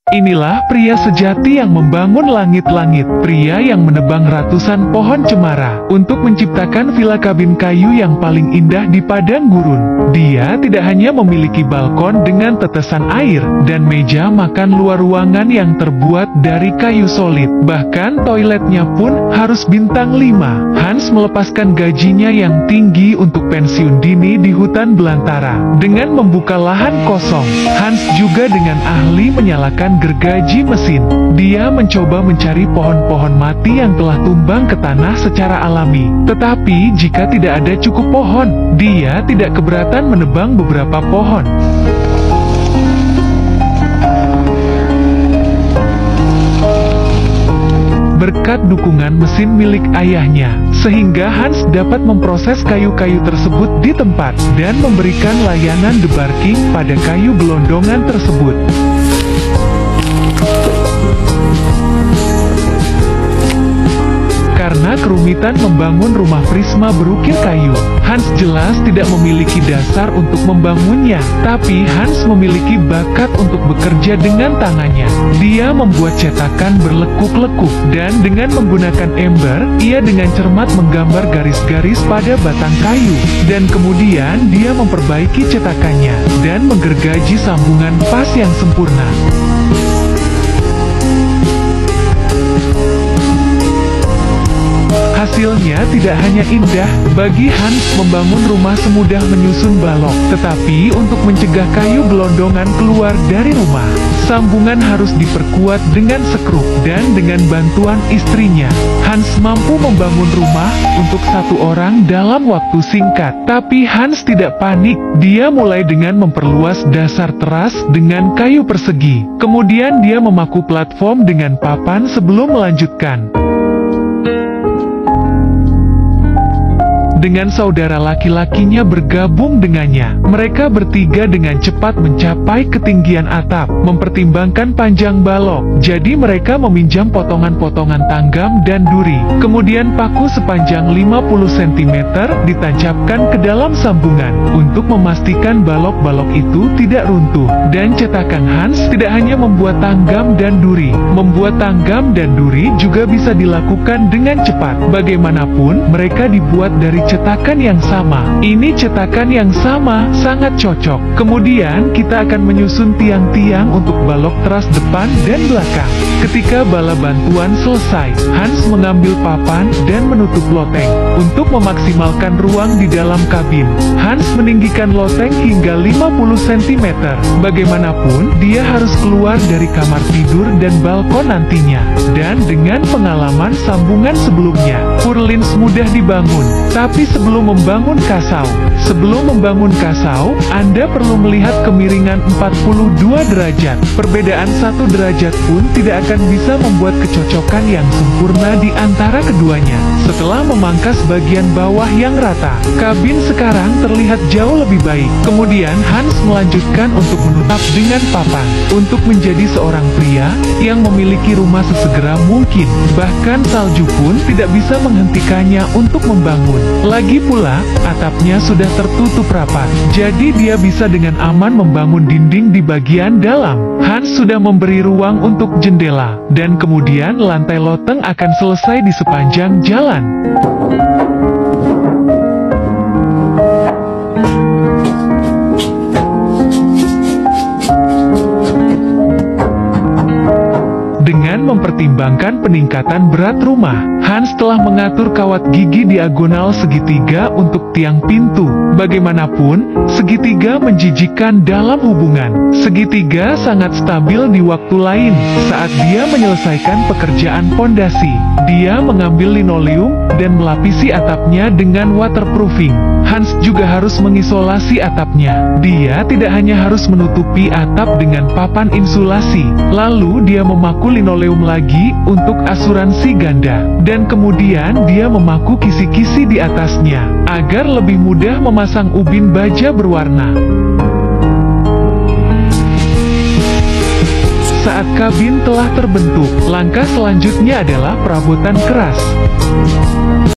Inilah pria sejati yang membangun langit-langit, pria yang menebang ratusan pohon cemara untuk menciptakan villa kabin kayu yang paling indah di padang gurun. Dia tidak hanya memiliki balkon dengan tetesan air dan meja makan luar ruangan yang terbuat dari kayu solid, bahkan toiletnya pun harus bintang 5. Hans melepaskan gajinya yang tinggi untuk pensiun dini di hutan belantara dengan membuka lahan kosong. Hans juga dengan ahli menyalakan gergaji mesin. Dia mencoba mencari pohon-pohon mati yang telah tumbang ke tanah secara alami. Tetapi jika tidak ada cukup pohon, dia tidak keberatan menebang beberapa pohon. Berkat dukungan mesin milik ayahnya, sehingga Hans dapat memproses kayu-kayu tersebut di tempat dan memberikan layanan debarking pada kayu gelondongan tersebut. Karena kerumitan membangun rumah prisma berukir kayu, Hans jelas tidak memiliki dasar untuk membangunnya. Tapi Hans memiliki bakat untuk bekerja dengan tangannya. Dia membuat cetakan berlekuk-lekuk, dan dengan menggunakan ember, ia dengan cermat menggambar garis-garis pada batang kayu. Dan kemudian dia memperbaiki cetakannya, dan menggergaji sambungan pas yang sempurna. Hasilnya tidak hanya indah, bagi Hans membangun rumah semudah menyusun balok. Tetapi untuk mencegah kayu gelondongan keluar dari rumah, sambungan harus diperkuat dengan sekrup. Dan dengan bantuan istrinya, Hans mampu membangun rumah untuk satu orang dalam waktu singkat. Tapi Hans tidak panik. Dia mulai dengan memperluas dasar teras dengan kayu persegi. Kemudian dia memaku platform dengan papan sebelum melanjutkan. Dengan saudara laki-lakinya bergabung dengannya, mereka bertiga dengan cepat mencapai ketinggian atap, mempertimbangkan panjang balok. Jadi mereka meminjam potongan-potongan tanggam dan duri. Kemudian paku sepanjang 50 cm ditancapkan ke dalam sambungan, untuk memastikan balok-balok itu tidak runtuh. Dan cetakan Hans tidak hanya membuat tanggam dan duri. Membuat tanggam dan duri juga bisa dilakukan dengan cepat. Bagaimanapun, mereka dibuat dari cetakan yang sama. Ini cetakan yang sama, sangat cocok. Kemudian kita akan menyusun tiang-tiang untuk balok teras depan dan belakang. Ketika bala bantuan selesai, Hans mengambil papan dan menutup loteng. Untuk memaksimalkan ruang di dalam kabin, Hans meninggikan loteng hingga 50 cm. Bagaimanapun, dia harus keluar dari kamar tidur dan balkon nantinya. Dan dengan pengalaman sambungan sebelumnya, purlins mudah dibangun. Tapi sebelum membangun kasau, Anda perlu melihat kemiringan 42 derajat. Perbedaan 1 derajat pun tidak akan bisa membuat kecocokan yang sempurna di antara keduanya. Setelah memangkas bagian bawah yang rata, kabin sekarang terlihat jauh lebih baik. Kemudian Hans melanjutkan untuk menutup dengan papan. Untuk menjadi seorang pria yang memiliki rumah sesegera mungkin, bahkan salju pun tidak bisa menghentikannya untuk membangun. Lagi pula, atapnya sudah tertutup rapat, jadi dia bisa dengan aman membangun dinding di bagian dalam. Hans sudah memberi ruang untuk jendela, dan kemudian lantai loteng akan selesai di sepanjang jalan. Dengan mempertimbangkan peningkatan berat rumah, Hans telah mengatur kawat gigi diagonal segitiga untuk tiang pintu. Bagaimanapun, segitiga menjijikkan dalam hubungan. Segitiga sangat stabil di waktu lain. Saat dia menyelesaikan pekerjaan pondasi, dia mengambil linoleum dan melapisi atapnya dengan waterproofing. Hans juga harus mengisolasi atapnya. Dia tidak hanya harus menutupi atap dengan papan insulasi, lalu dia memaku linoleum lagi untuk asuransi ganda. Dan kemudian dia memaku kisi-kisi di atasnya, agar lebih mudah memasang ubin baja berwarna. Saat kabin telah terbentuk, langkah selanjutnya adalah perabotan keras.